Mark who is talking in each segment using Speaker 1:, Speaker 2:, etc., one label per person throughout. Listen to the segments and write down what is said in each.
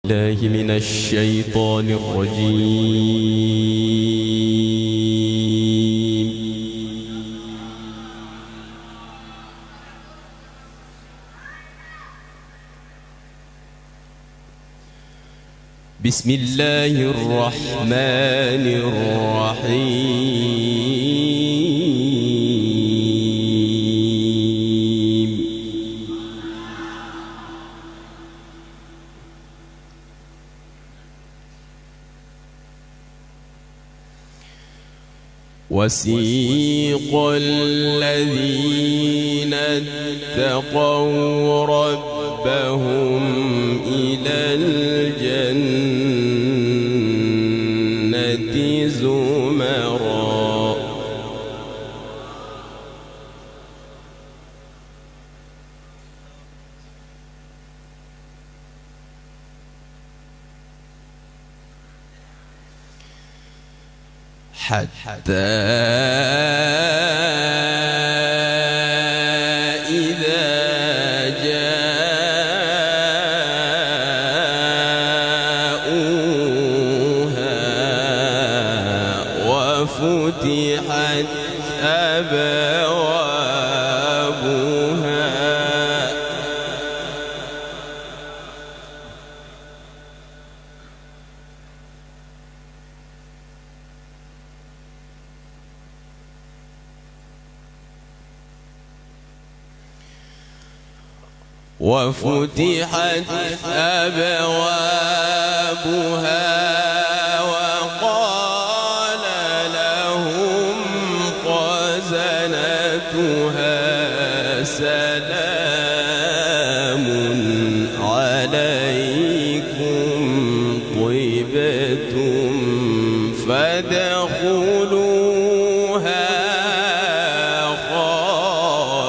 Speaker 1: الله من الشيطان الرجيم. بسم الله الرحمن الرحيم. وسيق الذين اتقوا ربهم إلى الجنة زمرا حتى إذا جاءوها وفتحت أبوابها وقال لهم خزنتها سلام عليكم طبتم فادخلوها خالدين.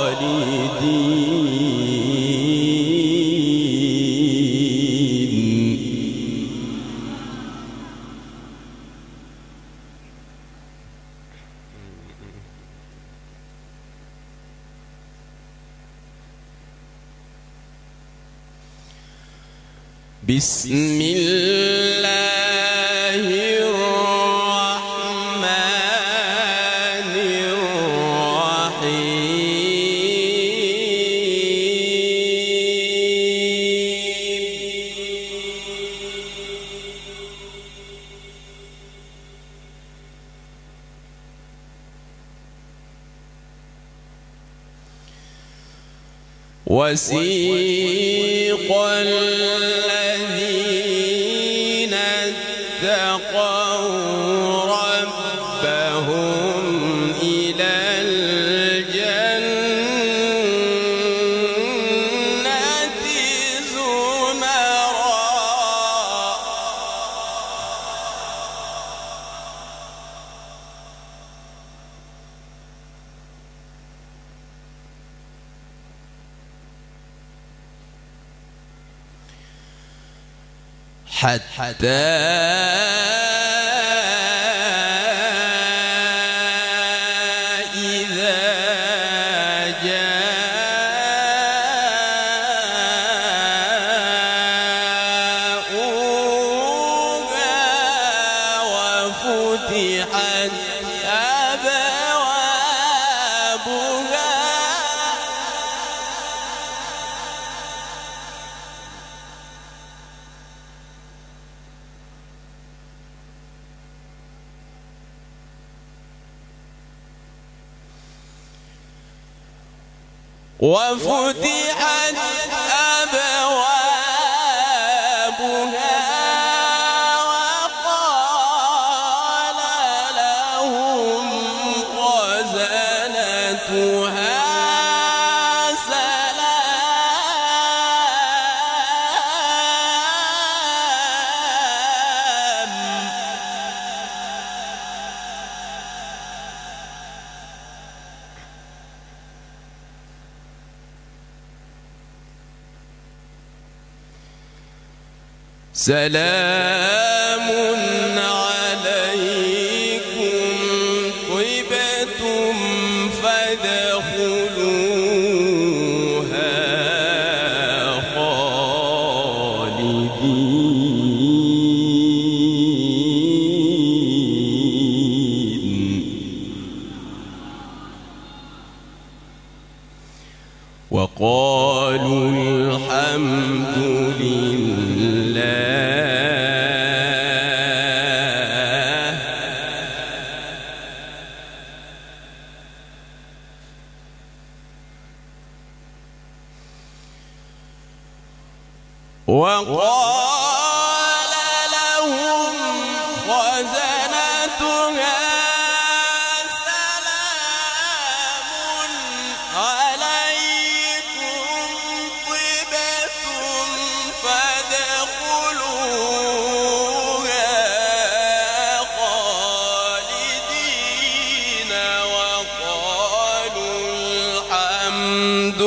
Speaker 1: بسم الله الرحمن الرحيم. وسيق الذين اتقوا ربهم إلى الجنة زمرا حتى إذا جاءوها وفتحت أبوابها وفتحت أبوابها وقال لهم خزنتها سلام عليكم طبتم فادخلوها خالدين. وقالوا الحمد لله وقال لهم خزنتها سلام عليكم طبتم فادخلوها خالدين وقالوا الحمد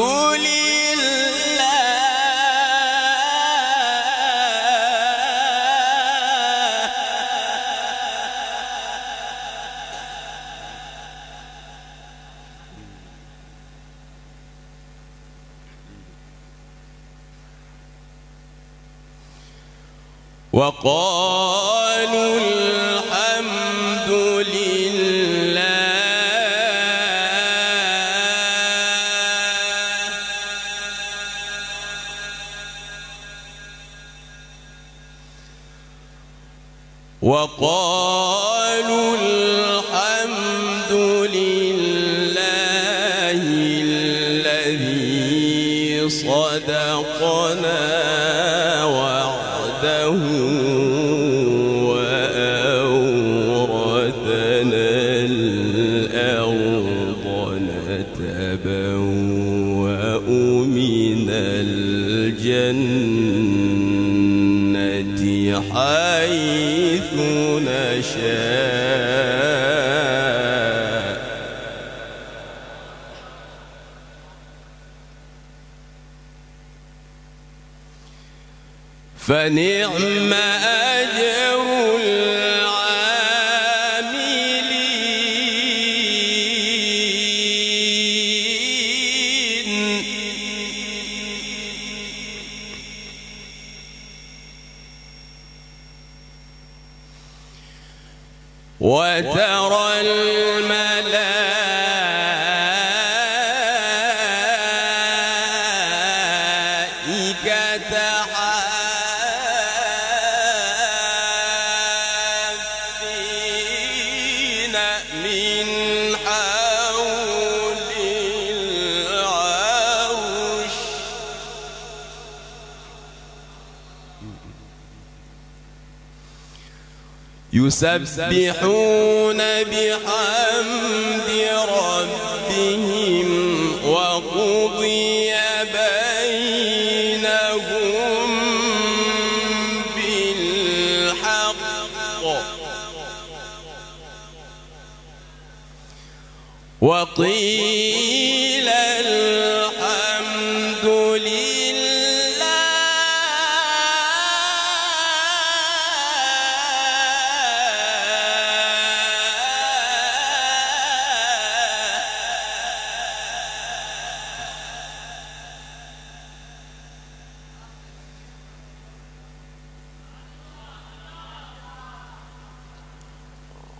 Speaker 1: وقالوا الحمد لله وقالوا الحمد لله الذي صدقنا وعده وأورثنا الأرض نتبوأ من الجنة حيث نشاء فنعم أجر العاملين وترى الملائكة حافين من حول العرش يسبحون بحمد ربهم وقضي بينهم بالحق وقيل الحمد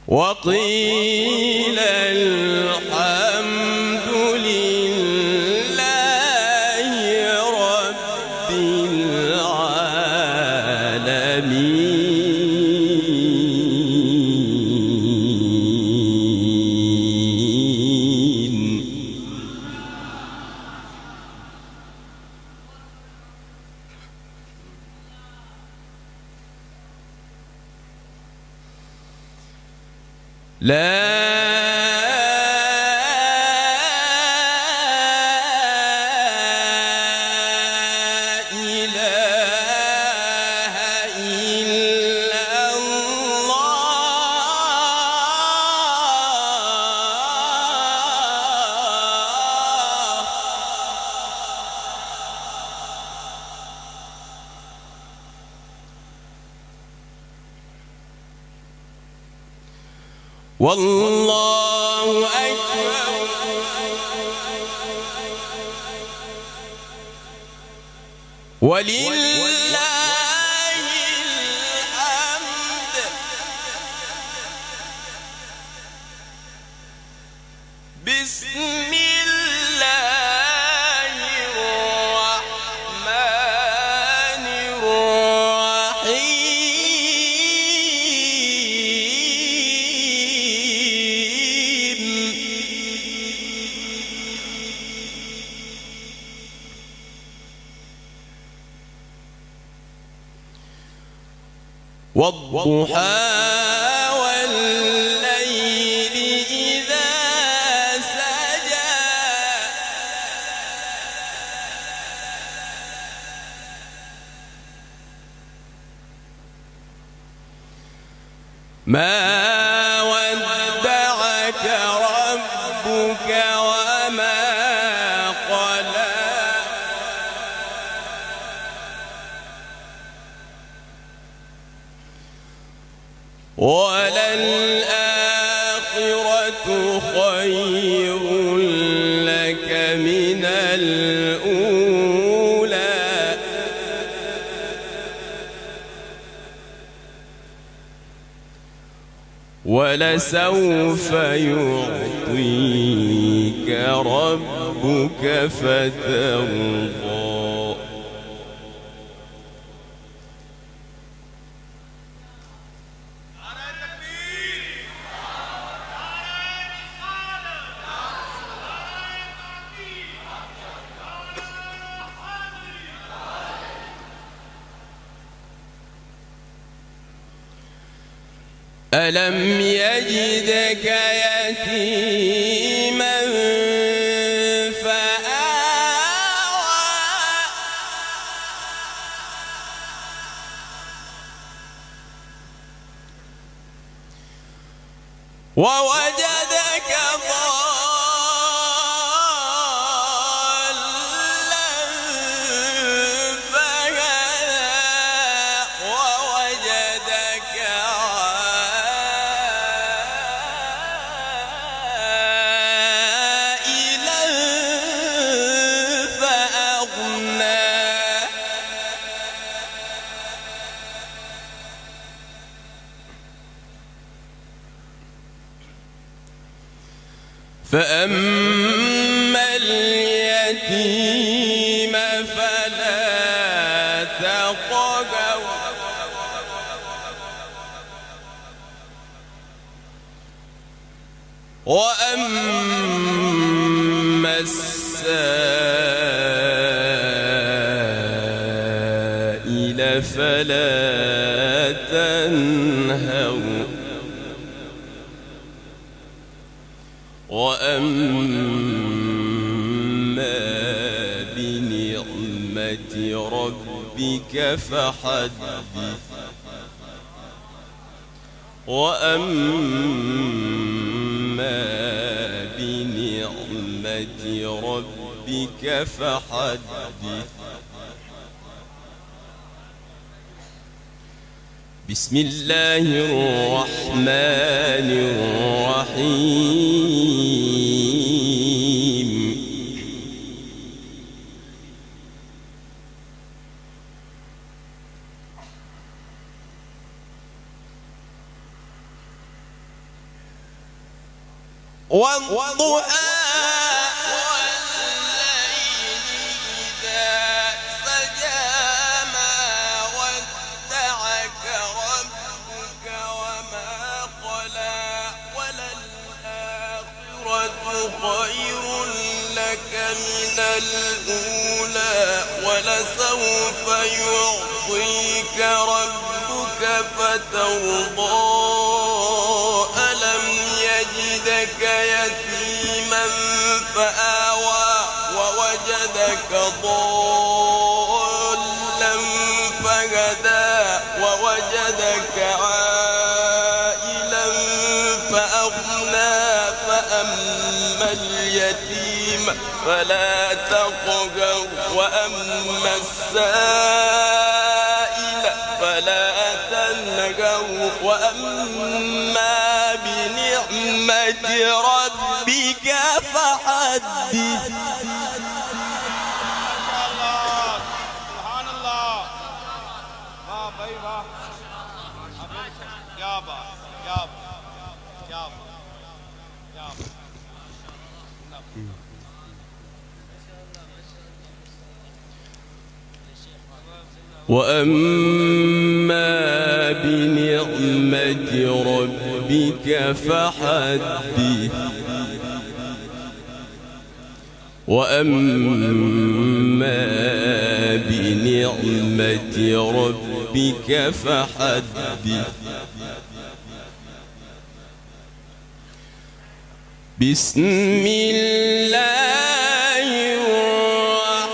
Speaker 1: وقيل الحمد لله رب العالمين لا إله إلا الله والله أكبر ولله بسم الله الرحمن الرحيم والضحى والليل إذا سجى ما ودعك ربك وما قلى وللآخرة خير لك من الأولى ولسوف يعطيك ربك فترضى ألم يجدك يتيما فآوى ووجدك ضالا فهدى ووجدك فأما اليتيم فلا تقهر وأما السائل فلا تنهر وأما بنعمة ربك فحدث وأما بنعمة ربك فحدث بسم الله الرحمن الرحيم والضحى خير لك من الأولى ولسوف يعطيك ربك فترضى ألم يجدك يتيما فآوى ووجدك ضالا فهدى ووجدك عائلا فأغنى فأما اليتيم فلا تقهر وأما السائل فلا تنهر وأما بنعمة ربك فحدث وأما بنعمة ربك فحدث وأما بنعمة ربك فحدث بسم الله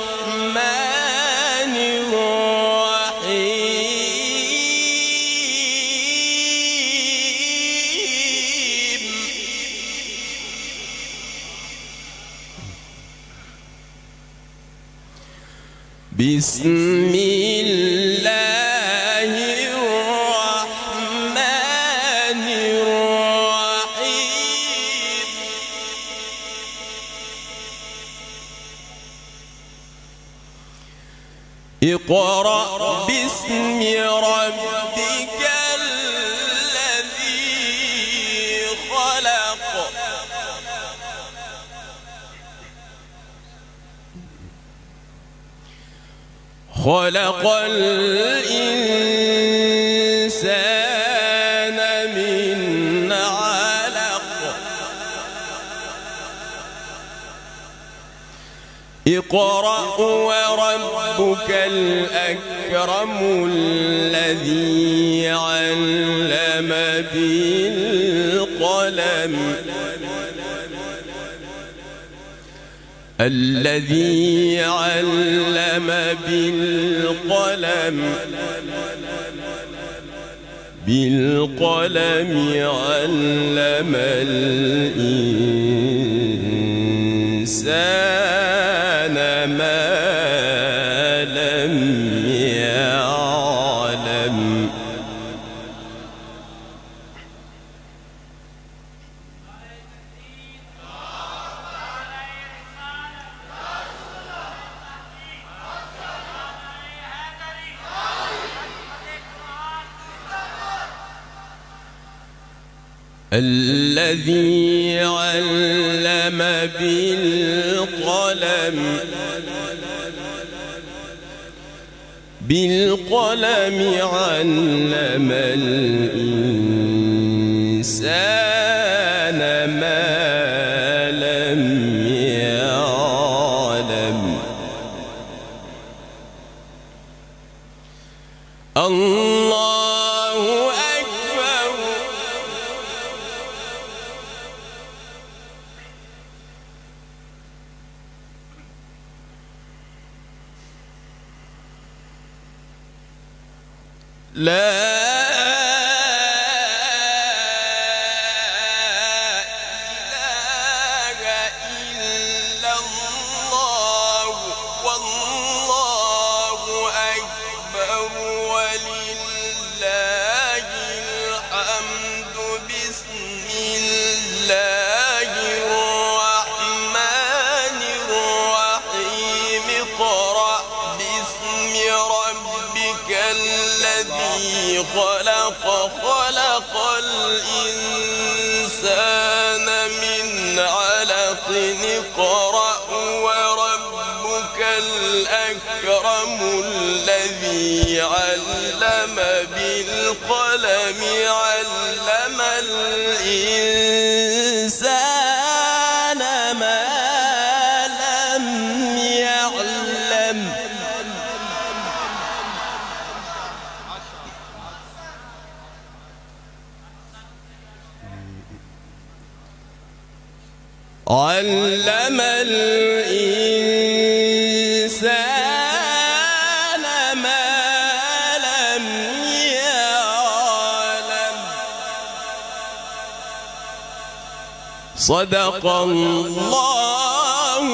Speaker 1: الرحمن الرحيم بسم الله الرحمن الرحيم اقرأ باسم ربك الذي خلق خلق الإنسان من علق اقرأ وربك الأكرم الذي علم بالقلم الذي علم بالقلم علم الإنسان ما لم يعلم الذي علم بالقلم علم الإنسان ما لم يعلم الله أكبر لا إله إلا الله والله أكبر ولله الحمد بسم الله الرحمن الرحيم اقرأ باسم ربك الذي خلق الإنسان من علق اقرأ وربك الأكرم الذي علم بالقلم علم الإنسان ما لم يعلم علم الإنسان ما لم يعلم صدق الله